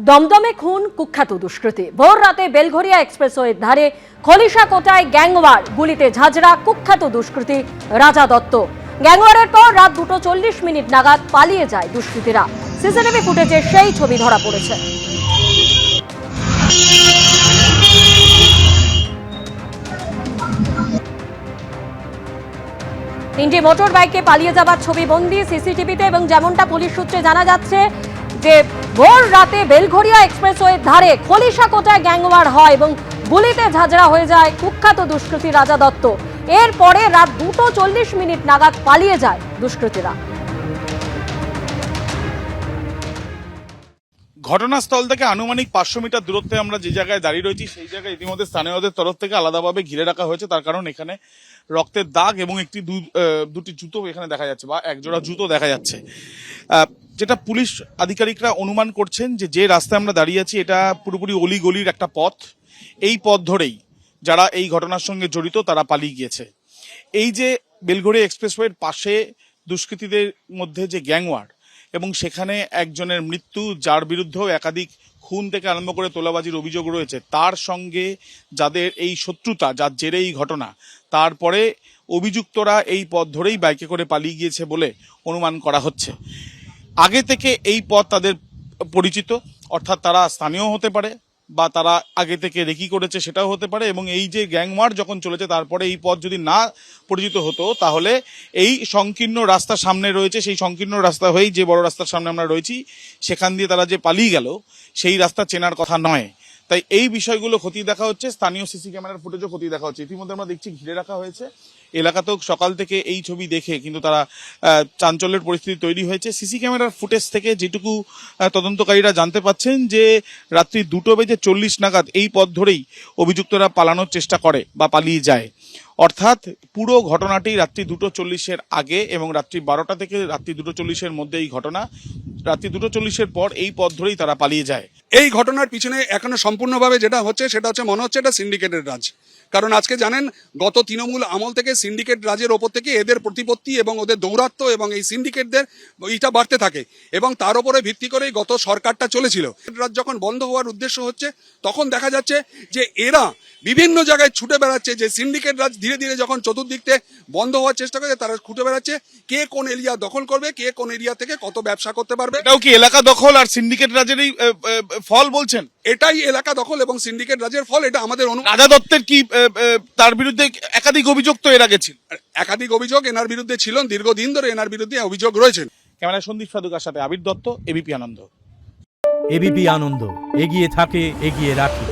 দমদমে খুন কুখ্যাত দুষ্কৃতী। ভোর রাতে বেলঘরিয়া এক্সপ্রেসওয়ের ধারে খলিশাকোটায় গ্যাংওয়ার, গুলিতে ঝাঁঝরা কুখ্যাত দুষ্কৃতী রাজা দত্ত। গ্যাংওয়ারের পর রাত 2:40 নাগাদ পালিয়ে যায় দুষ্কৃতীরা। সিসিটিভি ফুটেজে সেই ছবি ধরা পড়েছে। তিনটি মোটর বাইকে পালিয়ে যাবার ছবি বন্দি সিসিটিভিতে, এবং যেমনটা পুলিশ সূত্রে জানা যাচ্ছে যে ভোর রাতে বেলঘরিয়া এক্সপ্রেসওয়ের ধারে খলিশাকোটায় গ্যাংওয়ার হয় এবং গুলিতে ঝাঁঝরা হয়ে যায় কুখ্যাত দুষ্কৃতী রাজা দত্ত। এরপরে রাত 2:40 নাগাদ পালিয়ে যায় দুষ্কৃতীরা। ঘটনাস্থল থেকে আনুমানিক 500 মিটার দূরত্বে আমরা যে জায়গায় দাঁড়িয়ে রয়েছি, সেই জায়গায় ইতিমধ্যে স্থানীয়দের তরফ থেকে আলাদাভাবে ঘিরে রাখা হয়েছে। তার কারণ এখানে রক্তের দাগ এবং দুটি জুতো এখানে দেখা যাচ্ছে, বা একজোড়া জুতো দেখা যাচ্ছে। যেটা পুলিশ আধিকারিকরা অনুমান করছেন যে রাস্তায় আমরা দাঁড়িয়ে আছি এটা পুরোপুরি অলিগলির একটা পথ। এই পথ ধরেই যারা এই ঘটনার সঙ্গে জড়িত তারা পালিয়ে গিয়েছে। এই যে বেলঘরিয়া এক্সপ্রেসওয়ের পাশে দুষ্কৃতীদের মধ্যে যে গ্যাংওয়ার এবং সেখানে একজনের মৃত্যু, যার বিরুদ্ধেও একাধিক খুন থেকে আরম্ভ করে তোলাবাজির অভিযোগ রয়েছে, তার সঙ্গে যাদের এই শত্রুতা, যার জেরে এই ঘটনা, তারপরে অভিযুক্তরা এই পথ ধরেই বাইকে করে পালিয়ে গিয়েছে বলে অনুমান করা হচ্ছে। আগে থেকে এই পথ তাদের পরিচিত, অর্থাৎ তারা স্থানীয় হতে পারে বা তারা আগে থেকে রেকি করেছে সেটাও হতে পারে। এবং এই যে গ্যাংওয়ার যখন চলেছে তারপরে এই পথ যদি না পরিচিত হতো, তাহলে এই সংকীর্ণ রাস্তা সামনে রয়েছে, সেই সংকীর্ণ রাস্তা হয়েই যে বড় রাস্তার সামনে আমরা রয়েছি সেখান দিয়ে তারা যে পালিয়ে গেল সেই রাস্তা চেনার কথা নয়। তাই এই বিষয়গুলো খতিয়ে দেখা হচ্ছে, স্থানীয় সিসি ক্যামেরার ফুটেজও খতিয়ে দেখা হচ্ছে। ইতিমধ্যে আমরা দেখছি ঘিরে রাখা হয়েছে এলাকাতেও। সকাল থেকে এই ছবি দেখে কিন্তু তারা চাঞ্চল্যের পরিস্থিতি তৈরি হয়েছে। সিসি ক্যামেরার ফুটেজ থেকে যেটুকু তদন্তকারীরা জানতে পাচ্ছেন যে রাত্রি 2:40 নাগাদ এই পথ ধরেই অভিযুক্তরা পালানোর চেষ্টা করে বা পালিয়ে যায়। অর্থাৎ পুরো ঘটনাটি রাত্রি 2:40 আগে এবং রাত্রি 12টা থেকে রাত্রি 2:40 মধ্যে এই ঘটনা। রাত্রি 2:40 পর এই পথ ধরেই তারা পালিয়ে যায়। এই ঘটনার পিছনে এখনো সম্পূর্ণভাবে যেটা হচ্ছে সেটা হচ্ছে মনে হচ্ছে এটা সিন্ডিকেটের রাজ। কারণ আজকে জানেন গত তৃণমূল আমল থেকে সিন্ডিকেট রাজের ওপর থেকে এদের প্রতিপত্তি এবং ওদের দৌরাত্ম্য এবং এই সিন্ডিকেটদের এইটা বাড়তে থাকে, এবং তার উপরে ভিত্তি করেই গত সরকারটা চলেছিল। রাজ যখন বন্ধ হওয়ার উদ্দেশ্য হচ্ছে তখন দেখা যাচ্ছে যে এরা বিভিন্ন জায়গায় ছুটে বেড়াচ্ছে। যে সিন্ডিকেট রাজ ধীরে ধীরে যখন চতুর্দিক থেকে বন্ধ হওয়ার চেষ্টা করছে, তারা ছুটে বেড়াচ্ছে কে কোন এরিয়া দখল করবে, কে কোন এরিয়া থেকে কত ব্যবসা করতে পারবে। এটাও কি এলাকা দখল আর সিন্ডিকেট রাজেরই ফল বলছেন? এটাই এলাকা দখল এবং সিন্ডিকেট রাজের ফল। এটা আমাদের রাজা দত্তের কি তার বিরুদ্ধে একাধিক অভিযোগ তো এর আগে ছিল? একাধিক অভিযোগ এনার বিরুদ্ধে ছিল, দীর্ঘদিন ধরে এনার বিরুদ্ধে অভিযোগ রয়েছে। ক্যামেরায় সন্দীপ সাধুকার সাথে আবির দত্ত, এবিপি আনন্দ। এবিপি আনন্দ, এগিয়ে থাকে, এগিয়ে রাখে।